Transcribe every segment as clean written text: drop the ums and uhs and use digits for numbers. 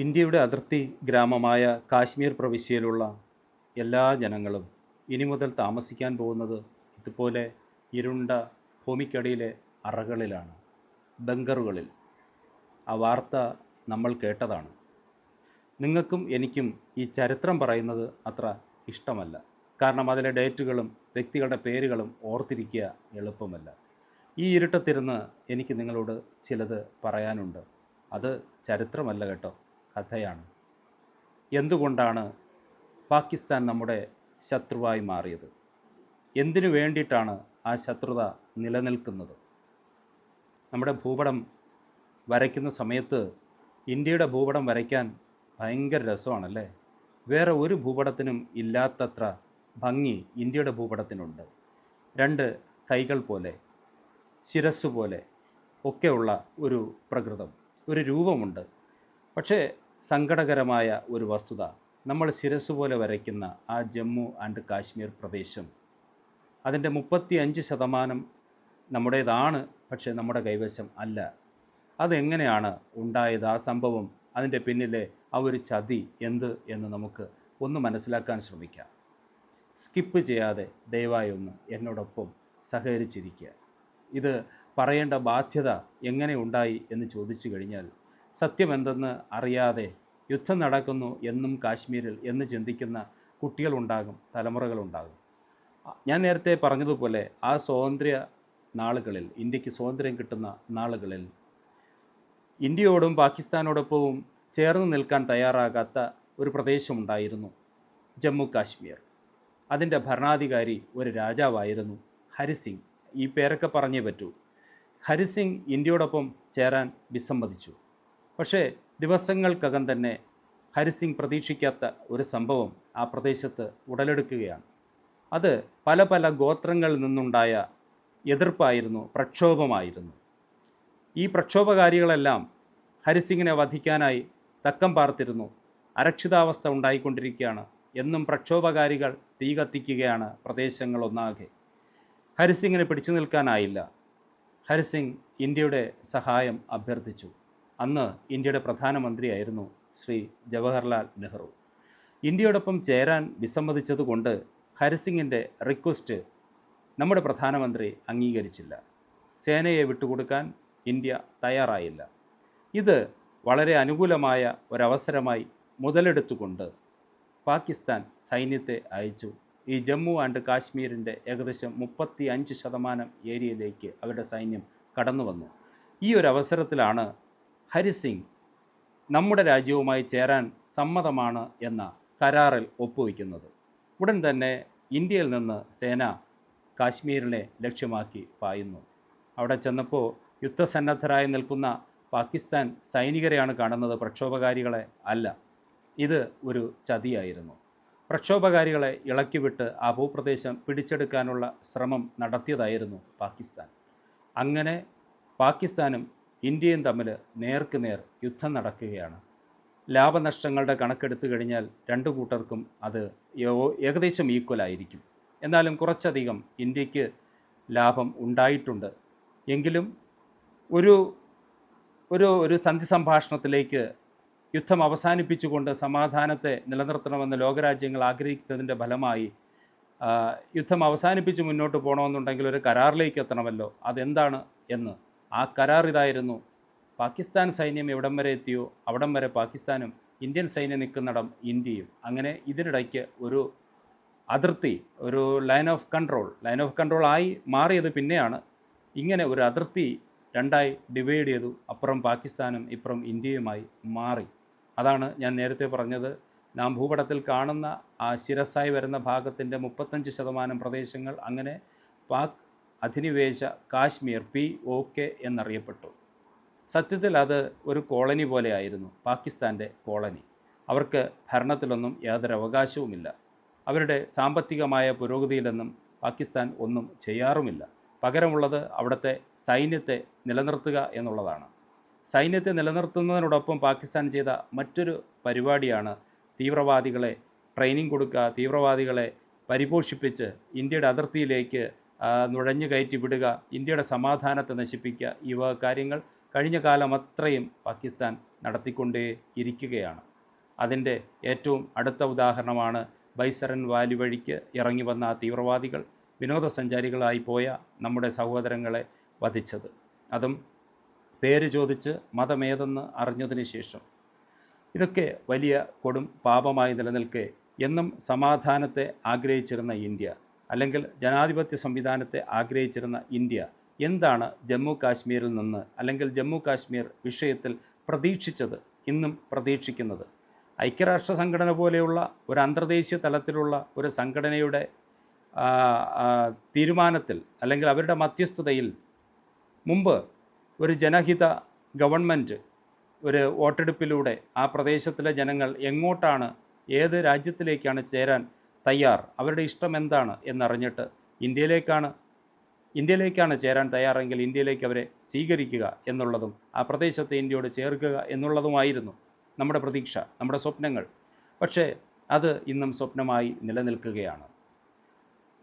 ഇന്ത്യയുടെ അതിർത്തി ഗ്രാമമായ കാശ്മീർ പ്രവിശ്യയിലുള്ള എല്ലാ ജനങ്ങളും ഇനി മുതൽ താമസിക്കാൻ പോകുന്നത് ഇതുപോലെ ഇരുണ്ട ഭൂമിക്കടിയിലെ അറകളിലാണ്, ബങ്കറുകളിൽ. ആ വാർത്ത നമ്മൾ കേട്ടതാണ്. നിങ്ങൾക്കും എനിക്കും ഈ ചരിത്രം പറയുന്നത് അത്ര ഇഷ്ടമല്ല. കാരണം അതിലെ ഡേറ്റുകളും വ്യക്തികളുടെ പേരുകളും ഓർത്തിരിക്കുക എളുപ്പമല്ല. ഈ ഇരുട്ടത്തിരുന്ന് എനിക്ക് നിങ്ങളോട് ചിലത് പറയാനുണ്ട്. അത് ചരിത്രമല്ല കേട്ടോ, കഥയാണ്. എന്തുകൊണ്ടാണ് പാകിസ്ഥാൻ നമ്മുടെ ശത്രുവായി മാറിയത്? എന്തിനു വേണ്ടിയിട്ടാണ് ആ ശത്രുത നിലനിൽക്കുന്നത്? നമ്മുടെ ഭൂപടം വരയ്ക്കുന്ന സമയത്ത് ഇന്ത്യയുടെ ഭൂപടം വരയ്ക്കാൻ ഭയങ്കര രസമാണല്ലേ. വേറെ ഒരു ഭൂപടത്തിനും ഇല്ലാത്തത്ര ഭംഗി ഇന്ത്യയുടെ ഭൂപടത്തിനുണ്ട്. രണ്ട് കൈകൾ പോലെ, ശിരസ് പോലെ ഒക്കെയുള്ള ഒരു പ്രകൃതം, ഒരു രൂപമുണ്ട്. പക്ഷേ സങ്കടകരമായ ഒരു വസ്തുത, നമ്മൾ ശിരസ് പോലെ വരയ്ക്കുന്ന ആ ജമ്മു ആൻഡ് കാശ്മീർ പ്രദേശം, അതിൻ്റെ 35% നമ്മുടേതാണ്, പക്ഷേ നമ്മുടെ കൈവശം അല്ല. അതെങ്ങനെയാണ് ഉണ്ടായത്? ആ സംഭവം, അതിൻ്റെ പിന്നിലെ ആ ഒരു ചതി എന്ത് എന്ന് നമുക്ക് ഒന്ന് മനസ്സിലാക്കാൻ ശ്രമിക്കാം. സ്കിപ്പ് ചെയ്യാതെ ദയവായി ഒന്ന് എന്നോടൊപ്പം സഹകരിച്ചിരിക്കുക. ഇത് പറയേണ്ട ബാധ്യത എങ്ങനെ ഉണ്ടായി എന്ന് ചോദിച്ചു കഴിഞ്ഞാൽ, സത്യമെന്തെന്ന് അറിയാതെ യുദ്ധം നടക്കുന്നു എന്നും കാശ്മീരിൽ എന്ന് ചിന്തിക്കുന്ന കുട്ടികളുണ്ടാകും, തലമുറകളുണ്ടാകും. ഞാൻ നേരത്തെ പറഞ്ഞതുപോലെ ആ സ്വാതന്ത്ര്യ നാളുകളിൽ, ഇന്ത്യക്ക് സ്വാതന്ത്ര്യം കിട്ടുന്ന നാളുകളിൽ ഇന്ത്യയോടും പാകിസ്ഥാനോടൊപ്പവും ചേർന്ന് നിൽക്കാൻ തയ്യാറാകാത്ത ഒരു പ്രദേശമുണ്ടായിരുന്നു, ജമ്മു കാശ്മീർ. അതിൻ്റെ ഭരണാധികാരി ഒരു രാജാവായിരുന്നു, ഹരിസിംഗ്. ഈ പേരൊക്കെ പറഞ്ഞേ പറ്റൂ. ഹരിസിംഗ് ഇന്ത്യയോടൊപ്പം ചേരാൻ വിസമ്മതിച്ചു. പക്ഷേ ദിവസങ്ങൾക്കകം തന്നെ ഹരിസിംഗ് പ്രതീക്ഷിക്കാത്ത ഒരു സംഭവം ആ പ്രദേശത്ത് ഉടലെടുക്കുകയാണ്. അത് പല പല ഗോത്രങ്ങളിൽ നിന്നുണ്ടായ എതിർപ്പായിരുന്നു, പ്രക്ഷോഭമായിരുന്നു. ഈ പ്രക്ഷോഭകാരികളെല്ലാം ഹരിസിംഗിനെ വധിക്കാനായി തക്കം പാർത്തിരുന്നു. അരക്ഷിതാവസ്ഥ ഉണ്ടായിക്കൊണ്ടിരിക്കുകയാണ്. എന്നും പ്രക്ഷോഭകാരികൾ തീ കത്തിക്കുകയാണ് പ്രദേശങ്ങളൊന്നാകെ. ഹരിസിംഗിന് പിടിച്ചു നിൽക്കാനായില്ല. ഹരിസിംഗ് ഇന്ത്യയുടെ സഹായം അഭ്യർത്ഥിച്ചു. അന്ന് ഇന്ത്യയുടെ പ്രധാനമന്ത്രിയായിരുന്നു ശ്രീ ജവഹർലാൽ നെഹ്റു. ഇന്ത്യയോടൊപ്പം ചേരാൻ വിസമ്മതിച്ചതുകൊണ്ട് ഹരിസിംഗിൻ്റെ റിക്വസ്റ്റ് നമ്മുടെ പ്രധാനമന്ത്രി അംഗീകരിച്ചില്ല. സേനയെ വിട്ടുകൊടുക്കാൻ ഇന്ത്യ തയ്യാറായില്ല. ഇത് വളരെ അനുകൂലമായ ഒരവസരമായി മുതലെടുത്തുകൊണ്ട് പാകിസ്ഥാൻ സൈന്യത്തെ അയച്ചു. ഈ ജമ്മു ആൻഡ് കാശ്മീരിൻ്റെ ഏകദേശം 35% ഏരിയയിലേക്ക് അവരുടെ സൈന്യം കടന്നു വന്നു. ഈ ഒരു അവസരത്തിലാണ് ഹരിസിംഗ് നമ്മുടെ രാജ്യവുമായി ചേരാൻ സമ്മതമാണ് എന്ന കരാറിൽ ഒപ്പുവയ്ക്കുന്നത്. ഉടൻ തന്നെ ഇന്ത്യയിൽ നിന്ന് സേന കാശ്മീരിനെ ലക്ഷ്യമാക്കി പായുന്നു. അവിടെ ചെന്നപ്പോൾ യുദ്ധസന്നദ്ധരായി നിൽക്കുന്ന പാകിസ്ഥാൻ സൈനികരെയാണ് കാണുന്നത്, പ്രക്ഷോഭകാരികളെ അല്ല. ഇത് ഒരു ചതിയായിരുന്നു. പ്രക്ഷോഭകാരികളെ ഇളക്കിവിട്ട് ആ ഭൂപ്രദേശം പിടിച്ചെടുക്കാനുള്ള ശ്രമം നടത്തിയതായിരുന്നു പാകിസ്ഥാൻ. അങ്ങനെ പാകിസ്ഥാനും ഇന്ത്യയും തമ്മിൽ നേർക്കുനേർ യുദ്ധം നടക്കുകയാണ്. ലാഭനഷ്ടങ്ങളുടെ കണക്കെടുത്തു കഴിഞ്ഞാൽ രണ്ടു കൂട്ടർക്കും അത് ഏകദേശം ഈക്വലായിരിക്കും. എന്നാലും കുറച്ചധികം ഇന്ത്യക്ക് ലാഭം ഉണ്ടായിട്ടുണ്ട്. എങ്കിലും ഒരു ഒരു ഒരു സന്ധി സംഭാഷണത്തിലേക്ക് യുദ്ധം അവസാനിപ്പിച്ചുകൊണ്ട് സമാധാനത്തെ നിലനിർത്തണമെന്ന് ലോകരാജ്യങ്ങൾ ആഗ്രഹിച്ചതിൻ്റെ ഫലമായി യുദ്ധം അവസാനിപ്പിച്ച് മുന്നോട്ട് പോകണമെന്നുണ്ടെങ്കിൽ ഒരു കരാറിലേക്ക് എത്തണമല്ലോ. അതെന്താണ് എന്ന്, ആ കരാർ ഇതായിരുന്നു: പാകിസ്ഥാൻ സൈന്യം എവിടം വരെ എത്തിയോ അവിടം വരെ പാകിസ്ഥാനും ഇന്ത്യൻ സൈന്യം നിൽക്കുന്നിടം ഇന്ത്യയും. അങ്ങനെ ഇതിനിടയ്ക്ക് ഒരു അതിർത്തി, ഒരു ലൈൻ ഓഫ് കൺട്രോൾ ആയി മാറിയത് പിന്നെയാണ്. ഇങ്ങനെ ഒരു അതിർത്തി രണ്ടായി ഡിവൈഡ് ചെയ്തു. അപ്പുറം പാകിസ്ഥാനും ഇപ്പുറം ഇന്ത്യയുമായി മാറി. അതാണ് ഞാൻ നേരത്തെ പറഞ്ഞത്. നാം ഭൂപടത്തിൽ കാണുന്ന ആ ശിരസായി വരുന്ന ഭാഗത്തിൻ്റെ 35% പ്രദേശങ്ങൾ അങ്ങനെ പാക് അധിനിവേശ കാശ്മീർ POK എന്നറിയപ്പെട്ടു. സത്യത്തിൽ അത് ഒരു കോളനി പോലെയായിരുന്നു, പാകിസ്ഥാൻ്റെ കോളനി. അവർക്ക് ഭരണത്തിലൊന്നും യാതൊരു അവകാശവുമില്ല. അവരുടെ സാമ്പത്തികമായ പുരോഗതിയിലൊന്നും പാകിസ്ഥാൻ ഒന്നും ചെയ്യാറുമില്ല. പകരമുള്ളത് അവിടുത്തെ സൈന്യത്തെ നിലനിർത്തുക എന്നുള്ളതാണ്. സൈന്യത്തെ നിലനിർത്തുന്നതിനോടൊപ്പം പാകിസ്ഥാൻ ചെയ്ത മറ്റൊരു പരിപാടിയാണ് തീവ്രവാദികളെ ട്രെയിനിങ് കൊടുക്കുക, തീവ്രവാദികളെ പരിപോഷിപ്പിച്ച് ഇന്ത്യയുടെ അതിർത്തിയിലേക്ക് നുഴഞ്ഞു കയറ്റി വിടുക, ഇന്ത്യയുടെ സമാധാനത്തെ നശിപ്പിക്കുക. ഇവ കാര്യങ്ങൾ കഴിഞ്ഞ കാലം അത്രയും പാകിസ്ഥാൻ നടത്തിക്കൊണ്ടേ ഇരിക്കുകയാണ്. അതിൻ്റെ ഏറ്റവും അടുത്ത ഉദാഹരണമാണ് ബൈസറൻ വാലി വഴിക്ക് ഇറങ്ങി വന്ന തീവ്രവാദികൾ വിനോദസഞ്ചാരികളായി പോയ നമ്മുടെ സഹോദരങ്ങളെ വധിച്ചത്. അതും പേര് ചോദിച്ച് മതമേതെന്ന് അറിഞ്ഞതിന് ശേഷം. ഇതൊക്കെ വലിയ കൊടും പാപമായി നിലനിൽക്കെ എന്നും സമാധാനത്തെ ആഗ്രഹിച്ചിരുന്ന ഇന്ത്യ, അല്ലെങ്കിൽ ജനാധിപത്യ സംവിധാനത്തെ ആഗ്രഹിച്ചിരുന്ന ഇന്ത്യ എന്താണ് ജമ്മു കാശ്മീരിൽ നിന്ന്, അല്ലെങ്കിൽ ജമ്മു കാശ്മീർ വിഷയത്തിൽ പ്രതീക്ഷിച്ചത്, ഇന്നും പ്രതീക്ഷിക്കുന്നത്? ഐക്യരാഷ്ട്ര സംഘടന പോലെയുള്ള ഒരു അന്തർദേശീയ തലത്തിലുള്ള ഒരു സംഘടനയുടെ തീരുമാനത്തിൽ, അല്ലെങ്കിൽ അവരുടെ മധ്യസ്ഥതയിൽ മുമ്പ് ഒരു ജനഹിത ഗവൺമെൻറ് ഒരു വോട്ടെടുപ്പിലൂടെ ആ പ്രദേശത്തിലെ ജനങ്ങൾ എങ്ങോട്ടാണ്, ഏത് രാജ്യത്തിലേക്കാണ് ചേരാൻ തയ്യാർ, അവരുടെ ഇഷ്ടം എന്താണ് എന്നറിഞ്ഞിട്ട് ഇന്ത്യയിലേക്കാണ് ചേരാൻ തയ്യാറെങ്കിൽ ഇന്ത്യയിലേക്ക് അവരെ സ്വീകരിക്കുക എന്നുള്ളതും ആ പ്രദേശത്തെ ഇന്ത്യയോട് ചേർക്കുക എന്നുള്ളതുമായിരുന്നു നമ്മുടെ പ്രതീക്ഷ, നമ്മുടെ സ്വപ്നങ്ങൾ. പക്ഷേ അത് ഇന്നും സ്വപ്നമായി നിലനിൽക്കുകയാണ്.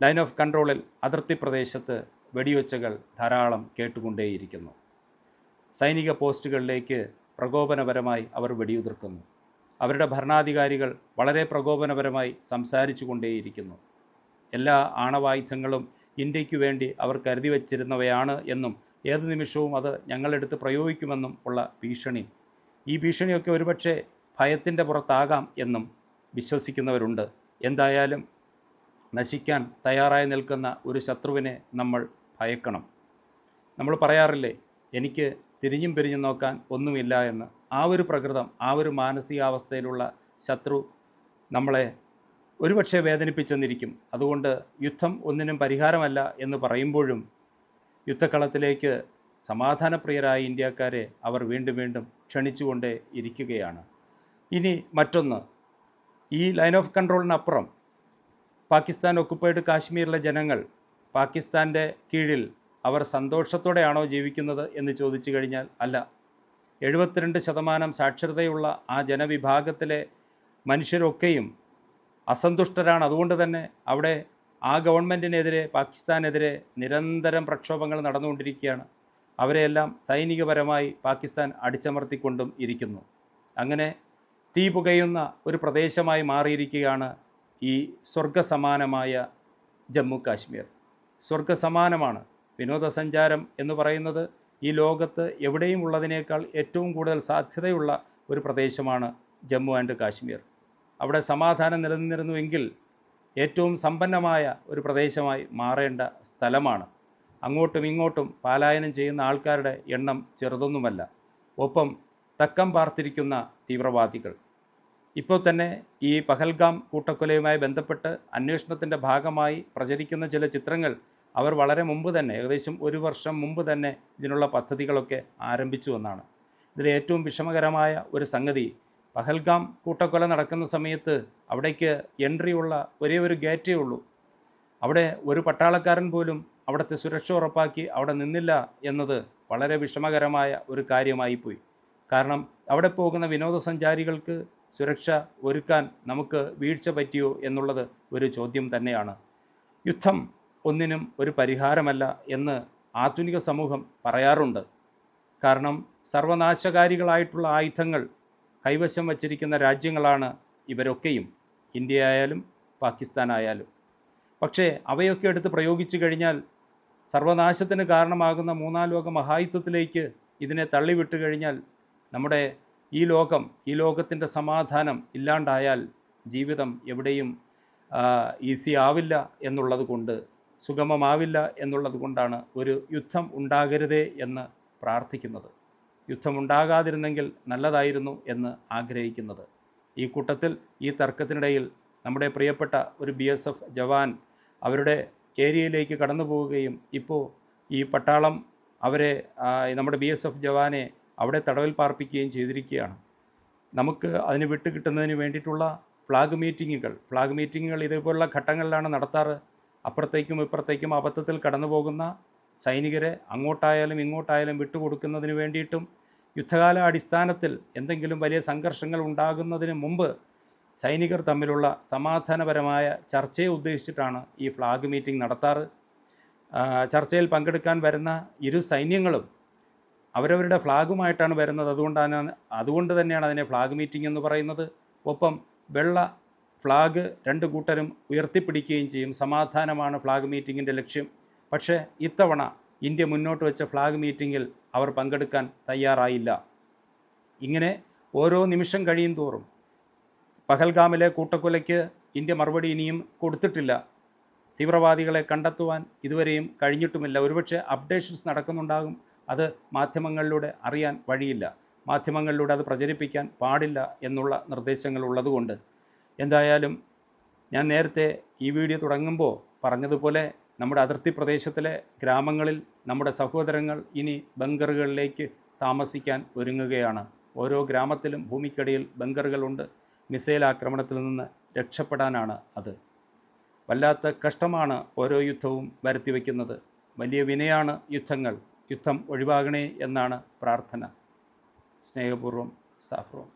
ലൈൻ ഓഫ് കൺട്രോളിൽ അതിർത്തി പ്രദേശത്ത് വെടിവെച്ചകൾ ധാരാളം കേട്ടുകൊണ്ടേയിരിക്കുന്നു. സൈനിക പോസ്റ്റുകളിലേക്ക് പ്രകോപനപരമായി അവർ വെടിയുതിർക്കുന്നു. അവരുടെ ഭരണാധികാരികൾ വളരെ പ്രകോപനപരമായി സംസാരിച്ചു കൊണ്ടേയിരിക്കുന്നു. എല്ലാ ആണവായുധങ്ങളും ഇന്ത്യയ്ക്ക് വേണ്ടി അവർ കരുതി വച്ചിരുന്നവയാണ് എന്നും ഏത് നിമിഷവും അത് ഞങ്ങളെടുത്ത് പ്രയോഗിക്കുമെന്നും ഉള്ള ഭീഷണി. ഈ ഭീഷണിയൊക്കെ ഒരുപക്ഷെ ഭയത്തിൻ്റെ പുറത്താകാം എന്നും വിശ്വസിക്കുന്നവരുണ്ട്. എന്തായാലും നശിക്കാൻ തയ്യാറായി നിൽക്കുന്ന ഒരു ശത്രുവിനെ നമ്മൾ ഭയക്കണം. നമ്മൾ പറയാറില്ലേ, എനിക്ക് തിരിഞ്ഞും പിരിഞ്ഞും നോക്കാൻ ഒന്നുമില്ല എന്ന്. ആ ഒരു പ്രകൃതം, ആ ഒരു മാനസികാവസ്ഥയിലുള്ള ശത്രു നമ്മളെ ഒരുപക്ഷെ വേദനിപ്പിച്ചെന്നിരിക്കും. അതുകൊണ്ട് യുദ്ധം ഒന്നിനും പരിഹാരമല്ല എന്ന് പറയുമ്പോഴും യുദ്ധക്കളത്തിലേക്ക് സമാധാനപ്രിയരായ ഇന്ത്യക്കാരെ അവർ വീണ്ടും വീണ്ടും ക്ഷണിച്ചുകൊണ്ടേ ഇരിക്കുകയാണ്. ഇനി മറ്റൊന്ന്, ഈ ലൈൻ ഓഫ് കൺട്രോളിനപ്പുറം പാകിസ്ഥാൻ ഒക്കുപ്പൈഡ് കാശ്മീരിലെ ജനങ്ങൾ പാകിസ്ഥാൻ്റെ കീഴിൽ അവർ സന്തോഷത്തോടെയാണോ ജീവിക്കുന്നത് എന്ന് ചോദിച്ചു കഴിഞ്ഞാൽ അല്ല. 72% സാക്ഷരതയുള്ള ആ ജനവിഭാഗത്തിലെ മനുഷ്യരൊക്കെയും അസന്തുഷ്ടരാണ്. അതുകൊണ്ട് തന്നെ അവിടെ ആ ഗവൺമെൻറ്റിനെതിരെ, പാകിസ്ഥാനെതിരെ നിരന്തരം പ്രക്ഷോഭങ്ങൾ നടന്നുകൊണ്ടിരിക്കുകയാണ്. അവരെയെല്ലാം സൈനികപരമായി പാകിസ്ഥാൻ അടിച്ചമർത്തിക്കൊണ്ടും ഇരിക്കുന്നു. അങ്ങനെ തീ പുകയുന്ന ഒരു പ്രദേശമായി മാറിയിരിക്കുകയാണ് ഈ സ്വർഗസമാനമായ ജമ്മു കാശ്മീർ. സ്വർഗസമാനമാണ്. വിനോദസഞ്ചാരം എന്ന് പറയുന്നത് ഈ ലോകത്ത് എവിടെയും ഉള്ളതിനേക്കാൾ ഏറ്റവും കൂടുതൽ സാധ്യതയുള്ള ഒരു പ്രദേശമാണ് ജമ്മു ആൻഡ് കാശ്മീർ. അവിടെ സമാധാനം നിലനിന്നിരുന്നുവെങ്കിൽ ഏറ്റവും സമ്പന്നമായ ഒരു പ്രദേശമായി മാറേണ്ട സ്ഥലമാണ്. അങ്ങോട്ടും ഇങ്ങോട്ടും പലായനം ചെയ്യുന്ന ആൾക്കാരുടെ എണ്ണം ചെറുതൊന്നുമല്ല. ഒപ്പം തക്കം പാർത്തിരിക്കുന്ന തീവ്രവാദികൾ. ഇപ്പോൾ തന്നെ ഈ പഹൽഗാം കൂട്ടക്കൊലയുമായി ബന്ധപ്പെട്ട് അന്വേഷണത്തിൻ്റെ ഭാഗമായി പ്രചരിക്കുന്ന ചില ചിത്രങ്ങൾ അവർ വളരെ മുമ്പ് തന്നെ, ഏകദേശം 1 വർഷം മുമ്പ് തന്നെ ഇതിനുള്ള പദ്ധതികളൊക്കെ ആരംഭിച്ചു എന്നാണ്. ഇതിൽ ഏറ്റവും വിഷമകരമായ ഒരു സംഗതി, പഹൽഗാം കൂട്ടക്കൊല നടക്കുന്ന സമയത്ത് അവിടേക്ക് എൻട്രി ഉള്ള ഒരേ ഒരു ഗേറ്റേ ഉള്ളൂ. അവിടെ ഒരു പട്ടാളക്കാരൻ പോലും അവിടുത്തെ സുരക്ഷ ഉറപ്പാക്കി അവിടെ നിന്നില്ല എന്നത് വളരെ വിഷമകരമായ ഒരു കാര്യമായിപ്പോയി. കാരണം അവിടെ പോകുന്ന വിനോദസഞ്ചാരികൾക്ക് സുരക്ഷ ഒരുക്കാൻ നമുക്ക് വീഴ്ച പറ്റിയോ എന്നുള്ളത് ഒരു ചോദ്യം തന്നെയാണ്. യുദ്ധം ഒന്നിനും ഒരു പരിഹാരമല്ല എന്ന് ആധുനിക സമൂഹം പറയാറുണ്ട്. കാരണം സർവനാശകാരികളായിട്ടുള്ള ആയുധങ്ങൾ കൈവശം വച്ചിരിക്കുന്ന രാജ്യങ്ങളാണ് ഇവരൊക്കെയും, ഇന്ത്യ ആയാലും പാകിസ്ഥാനായാലും. പക്ഷേ അവയൊക്കെ എടുത്ത് പ്രയോഗിച്ചു കഴിഞ്ഞാൽ സർവനാശത്തിന് കാരണമാകുന്ന 3-ാം ലോക മഹായുദ്ധത്തിലേക്ക് ഇതിനെ തള്ളിവിട്ട് കഴിഞ്ഞാൽ നമ്മുടെ ഈ ലോകത്തിൻ്റെ സമാധാനം ഇല്ലാണ്ടായാൽ ജീവിതം എവിടെയും ഈസി ആവില്ല എന്നുള്ളത് കൊണ്ട്, സുഗമമാവില്ല എന്നുള്ളത് കൊണ്ടാണ് ഒരു യുദ്ധം ഉണ്ടാകരുതേ എന്ന് പ്രാർത്ഥിക്കുന്നത്. യുദ്ധമുണ്ടാകാതിരുന്നെങ്കിൽ നല്ലതായിരുന്നു എന്ന് ആഗ്രഹിക്കുന്നത്. ഈ കൂട്ടത്തിൽ ഈ തർക്കത്തിനിടയിൽ നമ്മുടെ പ്രിയപ്പെട്ട ഒരു BSF ജവാൻ അവരുടെ ഏരിയയിലേക്ക് കടന്നു പോവുകയും ഇപ്പോൾ ഈ പട്ടാളം അവരെ, നമ്മുടെ BSF ജവാനെ അവിടെ തടവിൽ പാർപ്പിക്കുകയും ചെയ്തിരിക്കുകയാണ്. നമുക്ക് അതിന് വിട്ടുകിട്ടുന്നതിന് വേണ്ടിയിട്ടുള്ള ഫ്ലാഗ് മീറ്റിങ്ങുകൾ ഇതേപോലുള്ള ഘട്ടങ്ങളിലാണ് നടത്താറ്. അപ്പുറത്തേക്കും ഇപ്പുറത്തേക്കും അബദ്ധത്തിൽ കടന്നു പോകുന്ന സൈനികരെ അങ്ങോട്ടായാലും ഇങ്ങോട്ടായാലും വിട്ടുകൊടുക്കുന്നതിന് വേണ്ടിയിട്ടും യുദ്ധകാല അടിസ്ഥാനത്തിൽ എന്തെങ്കിലും വലിയ സംഘർഷങ്ങൾ ഉണ്ടാകുന്നതിന് മുമ്പ് സൈനികർ തമ്മിലുള്ള സമാധാനപരമായ ചർച്ചയെ ഉദ്ദേശിച്ചിട്ടാണ് ഈ ഫ്ലാഗ് മീറ്റിംഗ് നടത്താറ്. ചർച്ചയിൽ പങ്കെടുക്കാൻ വരുന്ന ഇരു സൈന്യങ്ങളും അവരവരുടെ ഫ്ലാഗുമായിട്ടാണ് വരുന്നത്. അതുകൊണ്ട് തന്നെയാണ് അതിനെ ഫ്ലാഗ് മീറ്റിംഗ് എന്ന് പറയുന്നത്. ഒപ്പം വെള്ള ഫ്ലാഗ് രണ്ട് കൂട്ടരും ഉയർത്തിപ്പിടിക്കുകയും ചെയ്യും. സമാധാനമാണ് ഫ്ലാഗ് മീറ്റിങ്ങിൻ്റെ ലക്ഷ്യം. പക്ഷേ ഇത്തവണ ഇന്ത്യ മുന്നോട്ട് വെച്ച ഫ്ലാഗ് മീറ്റിങ്ങിൽ അവർ പങ്കെടുക്കാൻ തയ്യാറായില്ല. ഇങ്ങനെ ഓരോ നിമിഷം കഴിയും തോറും പഹൽഗാമിലെ കൂട്ടക്കൊലയ്ക്ക് ഇന്ത്യ മറുപടി ഇനിയും കൊടുത്തിട്ടില്ല. തീവ്രവാദികളെ കണ്ടെത്തുവാൻ ഇതുവരെയും കഴിഞ്ഞിട്ടുമില്ല. ഒരുപക്ഷെ അപ്ഡേഷൻസ് നടക്കുന്നുണ്ടാകും. അത് മാധ്യമങ്ങളിലൂടെ അറിയാൻ വഴിയില്ല. മാധ്യമങ്ങളിലൂടെ അത് പ്രചരിപ്പിക്കാൻ പാടില്ല എന്നുള്ള നിർദ്ദേശങ്ങൾ ഉള്ളതുകൊണ്ട്. എന്തായാലും ഞാൻ നേരത്തെ ഈ വീഡിയോ തുടങ്ങുമ്പോൾ പറഞ്ഞതുപോലെ നമ്മുടെ അതിർത്തി പ്രദേശത്തിലെ ഗ്രാമങ്ങളിൽ നമ്മുടെ സഹോദരങ്ങൾ ഇനി ബങ്കറുകളിലേക്ക് താമസിക്കാൻ ഒരുങ്ങുകയാണ്. ഓരോ ഗ്രാമത്തിലും ഭൂമിക്കടിയിൽ ബങ്കറുകളുണ്ട്. മിസൈൽ ആക്രമണത്തിൽ നിന്ന് രക്ഷപ്പെടാനാണ് അത്. വല്ലാത്ത കഷ്ടമാണ് ഓരോ യുദ്ധവും വരുത്തിവെക്കുന്നത്. വലിയ വിനയാണ് യുദ്ധങ്ങൾ. യുദ്ധം ഒഴിവാകണേ എന്നാണ് പ്രാർത്ഥന. സ്നേഹപൂർവ്വം സാഫ്രോൻ.